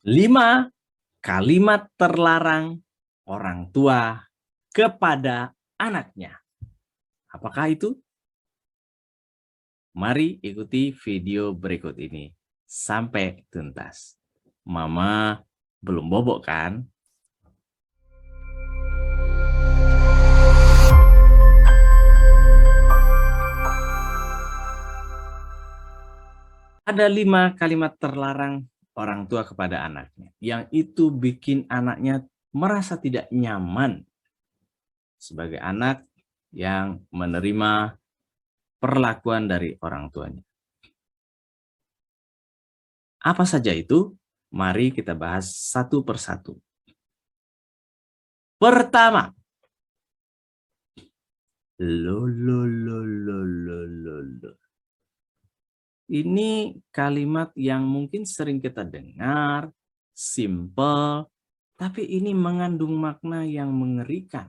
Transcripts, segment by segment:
5 kalimat terlarang orang tua kepada anaknya. Apakah itu? Mari ikuti video berikut ini sampai tuntas. Mama belum bobok kan? Ada 5 kalimat terlarang orang tua kepada anaknya, yang itu bikin anaknya merasa tidak nyaman sebagai anak yang menerima perlakuan dari orang tuanya. Apa saja itu? Mari kita bahas satu persatu. Pertama, lo. Ini kalimat yang mungkin sering kita dengar, simple, tapi ini mengandung makna yang mengerikan.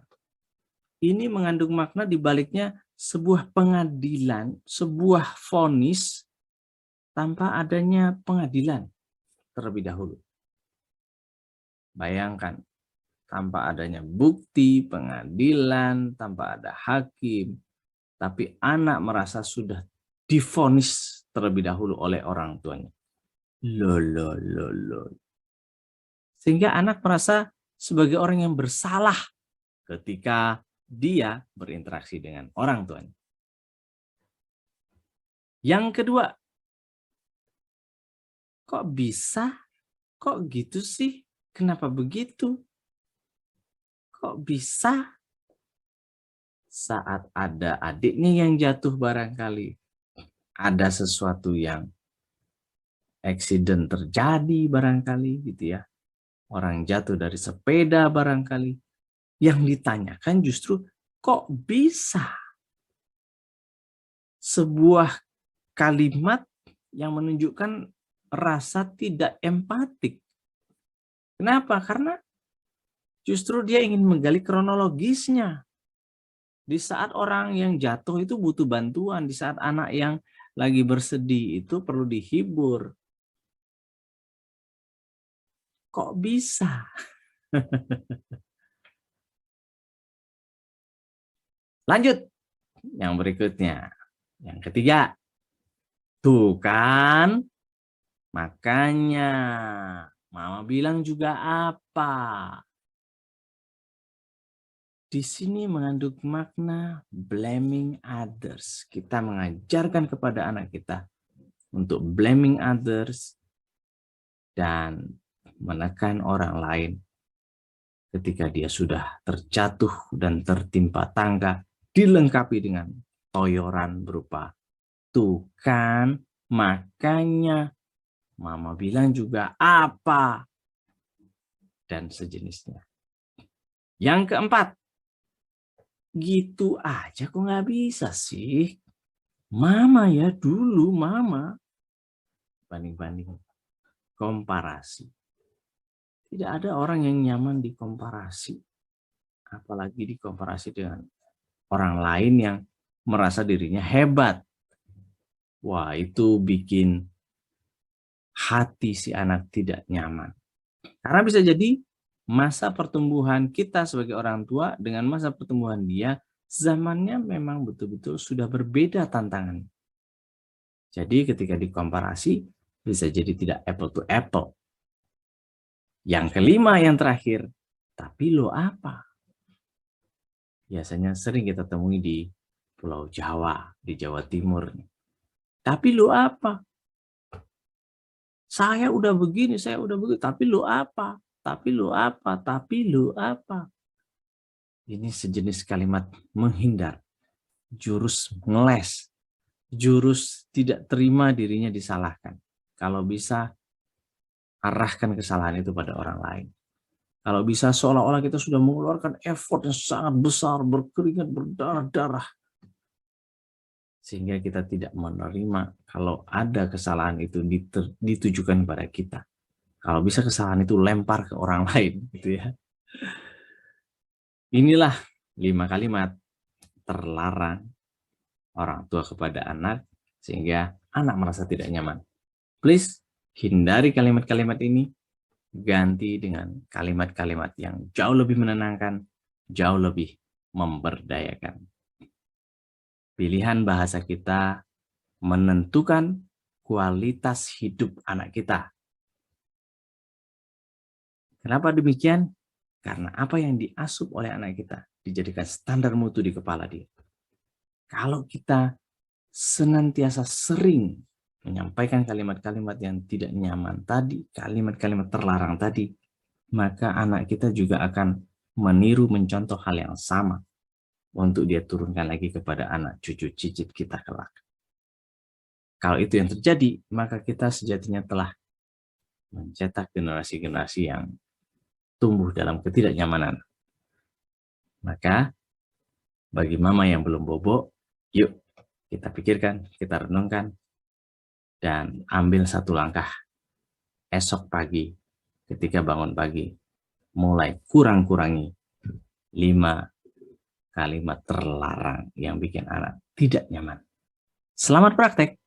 Ini mengandung makna di baliknya sebuah pengadilan, sebuah vonis tanpa adanya pengadilan terlebih dahulu. Bayangkan, tanpa adanya bukti, pengadilan, tanpa ada hakim, tapi anak merasa sudah divonis terlebih dahulu oleh orang tuanya. Loh. Sehingga anak merasa sebagai orang yang bersalah ketika dia berinteraksi dengan orang tuanya. Yang kedua, kok bisa? Kok gitu sih? Kenapa begitu? Kok bisa? Saat ada adiknya yang jatuh barangkali, ada sesuatu yang accident terjadi barangkali gitu ya. Orang jatuh dari sepeda barangkali. Yang ditanyakan justru kok bisa? Sebuah kalimat yang menunjukkan rasa tidak empatik. Kenapa? Karena justru dia ingin menggali kronologisnya. Di saat orang yang jatuh itu butuh bantuan, di saat anak yang lagi bersedih itu perlu dihibur. Kok bisa? Lanjut. Yang berikutnya. Yang ketiga. Tuh kan, makanya mama bilang juga apa? Di sini mengandung makna blaming others. Kita mengajarkan kepada anak kita untuk blaming others dan menekan orang lain ketika dia sudah terjatuh dan tertimpa tangga, dilengkapi dengan toyoran berupa tuh kan, makanya mama bilang juga apa, dan sejenisnya. Yang keempat, gitu aja kok nggak bisa sih? Mama ya dulu, mama. Banding-banding, komparasi. Tidak ada orang yang nyaman dikomparasi. Apalagi dikomparasi dengan orang lain yang merasa dirinya hebat. Wah, itu bikin hati si anak tidak nyaman. Karena bisa jadi masa pertumbuhan kita sebagai orang tua dengan masa pertumbuhan dia, zamannya memang betul-betul sudah berbeda tantangan. Jadi ketika dikomparasi, bisa jadi tidak apple to apple. Yang kelima, yang terakhir, tapi lo apa? Biasanya sering kita temui di Pulau Jawa, di Jawa Timur. Tapi lo apa? Saya udah begini, saya udah begitu, tapi lo apa? Tapi lo apa? Tapi lo apa? Ini sejenis kalimat menghindar, jurus ngeles, jurus tidak terima dirinya disalahkan. Kalau bisa, arahkan kesalahan itu pada orang lain. Kalau bisa seolah-olah kita sudah mengeluarkan effort yang sangat besar, berkeringat, berdarah-darah. Sehingga kita tidak menerima kalau ada kesalahan itu ditujukan pada kita. Kalau bisa kesalahan itu lempar ke orang lain. Gitu ya. Inilah 5 kalimat terlarang orang tua kepada anak sehingga anak merasa tidak nyaman. Please hindari kalimat-kalimat ini. ganti dengan kalimat-kalimat yang jauh lebih menenangkan, jauh lebih memberdayakan. Pilihan bahasa kita menentukan kualitas hidup anak kita. Kenapa demikian? Karena apa yang diasup oleh anak kita dijadikan standar mutu di kepala dia. Kalau kita senantiasa sering menyampaikan kalimat-kalimat yang tidak nyaman tadi, kalimat-kalimat terlarang tadi, maka anak kita juga akan meniru mencontoh hal yang sama untuk dia turunkan lagi kepada anak cucu cicit kita kelak. Kalau itu yang terjadi, maka kita sejatinya telah mencetak generasi-generasi yang tumbuh dalam ketidaknyamanan. Maka bagi mama yang belum bobo, yuk kita pikirkan, kita renungkan, dan ambil satu langkah esok pagi ketika bangun pagi. Mulai kurang-kurangi 5 kalimat terlarang yang bikin anak tidak nyaman. Selamat praktek!